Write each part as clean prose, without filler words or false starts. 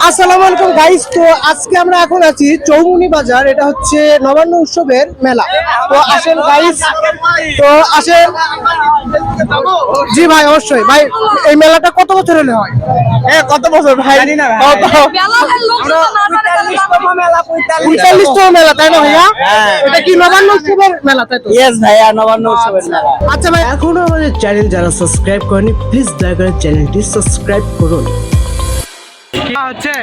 আসসালামু আলাইকুম গাইস। তো আজকে আমরা এখন আছি চৌমুহনী বাজার, এটা হচ্ছে নবান্ন উৎসবের মেলা। তো আসেন গাইস, তো আসেন। জি ভাই, অবশ্যই ভাই। এই মেলাটা কত বছর হলে হয়? কত বছর ভাই? জানি না ভাই। 45তম মেলা, তাই না ভাইয়া? এটা কি নবান্ন উৎসবের মেলা, তাই তো? ইয়েস ভাইয়া, নবান্ন উৎসবের মেলা। আচ্ছা ভাই, এখনো আমাদের চ্যানেল যারা সাবস্ক্রাইব করেনি, প্লিজ দয়া করে চ্যানেলটি সাবস্ক্রাইব করুন। হচ্ছে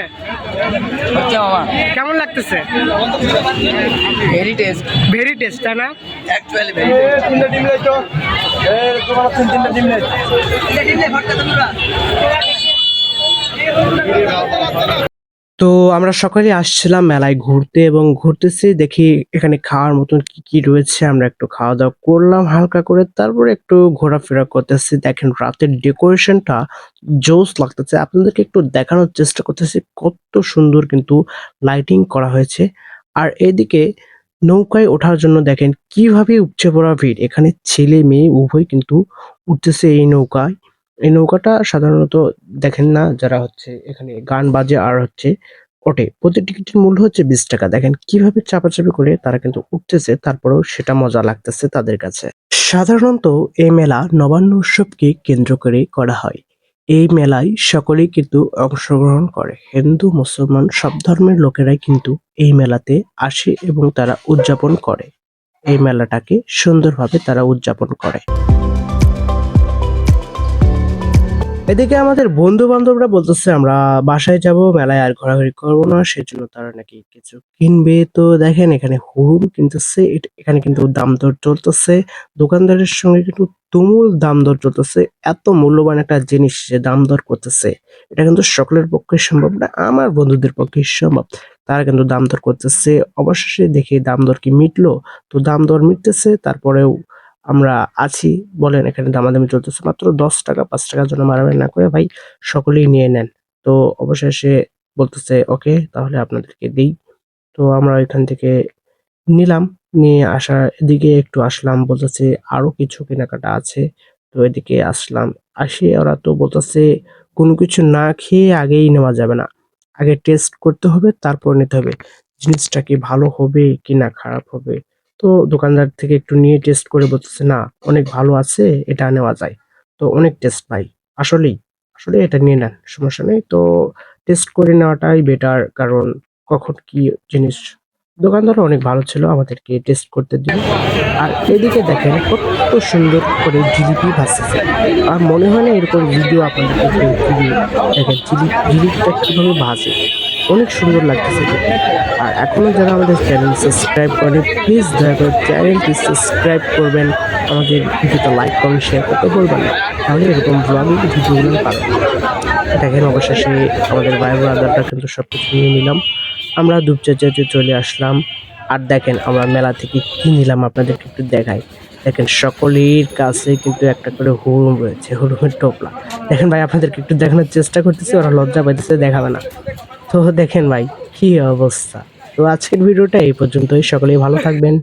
মামা কেমন লাগতেছে? ভেরি টেস্ট, ভেরি টেস্ট, তাই না? অ্যাকচুয়ালি ভেরি তো আমরা সকালে আসছিলাম মেলায় ঘুরতে এবং ঘুরতেছি, দেখি এখানে খাওয়ার মতন কি কি রয়েছে। আমরা একটু খাওয়া দাওয়া করলাম হালকা করে, তারপরে একটু ঘোরাফেরা করতেছি। দেখেন রাতের ডেকোরেশনটা জোস লাগতেছে, আপনাদেরকে একটু দেখানোর চেষ্টা করতেছি কত সুন্দর কিন্তু লাইটিং করা হয়েছে। আর এদিকে নৌকায় ওঠার জন্য দেখেন কিভাবে উপচে পড়া ভিড়, এখানে ছেলে মেয়ে উভয় কিন্তু উঠতেছে এই নৌকায়। এই নৌকাটা সাধারণত দেখেন না, যারা হচ্ছে এখানে গান বাজে আর হচ্ছে ওঠে, প্রতি টিকিটের মূল্য হচ্ছে 20 টাকা। দেখেন কিভাবে চাপাচাপি করে তারা কিন্তু উঠতেছে, তারপরেও সেটা মজা লাগতেছে তাদের কাছে। সাধারণত এই মেলা নবান্ন উৎসবকে কেন্দ্র করে করা হয়। এই মেলায় সকলেই কিন্তু অংশগ্রহণ করে, হিন্দু মুসলমান সব ধর্মের লোকেরাই কিন্তু এই মেলাতে আসে এবং তারা উদযাপন করে। এই মেলাটাকে সুন্দরভাবে তারা উদযাপন করে। এদিকে আমাদের বন্ধু বান্ধবরা বলতেছে আমরা বাসায় যাব, মেলায় আর ঘোরাঘুরি করবো না, সেজন্য তারা নাকি কিছু কিনবে। তো দেখেন এখানে হুড়ুম কিনতেছে, এখানে কিন্তু দাম দর চলতেছে, দোকানদারের সঙ্গে কিন্তু তুমুল দাম দর চলতেছে। এত মূল্যবান একটা জিনিস যে দাম দর করতেছে, এটা কিন্তু সকলের পক্ষে সম্ভব না, আমার বন্ধুদের পক্ষে সম্ভব। তারা কিন্তু দাম দর করতেছে, অবশেষে দেখি দাম দর কি মিটলো। তো দাম দর মিটতেছে, তারপরেও আমরা আছি। বলেন, এখানে দামাদামি চলতেছে, মাত্র 10 টাকা 5 টাকার জন্য মারামারি না করে ভাই সকলেই নিয়ে নেন। তো অবশেষে বলতেছে ওকে তাহলে আপনাদেরকে দিই। তো আমরা এখান থেকে নিলাম, নিয়ে আসার এদিকে একটু আসলাম, বলতেছে আরো কিছু কেনাকাটা আছে। তো এদিকে আসলাম, আসি ওরা তো বলতেছে কোনো কিছু না খেয়ে আগেই নেওয়া যাবে না, আগে টেস্ট করতে হবে তারপর নিতে হবে, জিনিসটা কি ভালো হবে কি না খারাপ হবে। তো দোকানদার থেকে একটু নিয়ে টেস্ট করে বলতেছে না অনেক ভালো আছে, এটা নেওয়া যায়। তো অনেক টেস্ট ভাই, আসলেই আসলে এটা নিয়ে নেন, সমস্যা নেই। তো টেস্ট করে নেওয়াটাই বেটার, কারণ কখন কি জিনিস। দোকানদারও অনেক ভালো ছিল, আমাদেরকে টেস্ট করতে দিল। আর এদিকে দেখেন কত সুন্দর করে জিলিপি ভাসতেছে, আর মনে হয় না এরকম ভিডিও আপনাদেরকে দিবি। দেখেন জিলিপিটা কিভাবে ভাসে, অনেক সুন্দর লাগতেছে দেখতে। আর এখনো যারা আমাদের চ্যানেল সাবস্ক্রাইব করেন, প্লিজ দয়া করে চ্যানেলটি সাবস্ক্রাইব করবেন, আমাদের ভিডিওটা লাইক কমেন্ট শেয়ার করতে বলবেন না, তাহলে এরকম ব্লগিং ভিডিওগুলো পাবেন। দেখেন অবশেষে আমাদের ভাই ব্রাদারটা কিন্তু সবকিছু নিয়ে নিলাম, আমরা দুপচাচিতে চলে আসলাম। আর দেখেন আমরা মেলা থেকে কি নিলাম আপনাদেরকে একটু দেখাই। দেখেন সকলের কাছে কিন্তু একটা করে হুড়ুম রয়েছে, হুড়ুমের টোপলা। দেখেন ভাই আপনাদেরকে একটু দেখানোর চেষ্টা করতেছি, ওরা লজ্জা পাইতেছে, দেখাবে না। তো দেখেন ভাই কি অবস্থা। তো আজকের ভিডিওটা এই পর্যন্তই, সকলেই ভালো থাকবেন।